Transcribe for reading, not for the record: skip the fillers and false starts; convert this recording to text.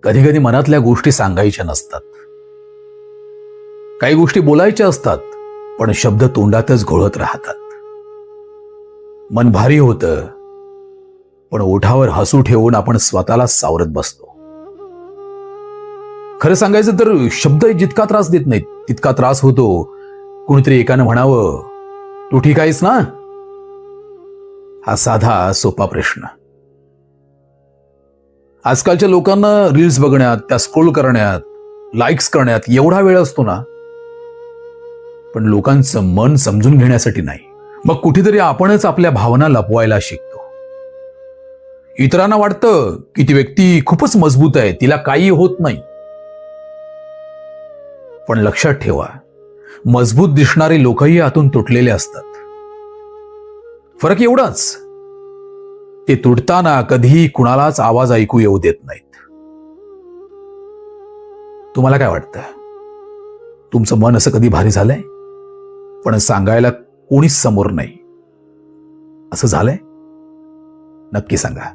कधी कधी मनातल्या गोष्टी सांगायच्या नसतात, काही गोष्टी बोलायच्या असतात, पण शब्द तोंडातच घोळत राहतात. मन भारी होतं, पण ओठावर हसू ठेवून आपण स्वतःला सावरत बसतो. खरं सांगायचं तर शब्द जितका त्रास देत नाहीत तितका त्रास होतो कुणीतरी एकानं म्हणावं, तू ठीक आहेस ना? हा साधा सोपा प्रश्न. आजकालच्या लोकांना रील्स बघण्यात, त्या स्क्रोल करण्यात, लाईक्स करण्यात एवढा वेळ असतो ना, पण लोकांचं मन समजून घेण्यासाठी नाही. मग कुठेतरी आपणच आपल्या भावना लपवायला शिकतो. इतरांना वाटतं की ती व्यक्ती खूपच मजबूत आहे, तिला काही होत नाही. पण लक्षात ठेवा, मजबूत दिसणारे लोकही आतून तुटलेले असतात. फरक एवढाच, ते तुटताना कधीही कुणालाच आवाज ऐकू येऊ देत नाहीत. तुम्हाला काय वाटतं? तुमचं मन असं कधी भारी झालंय, पण सांगायला कोणीच समोर नाही, असं झालंय? नक्की सांगा.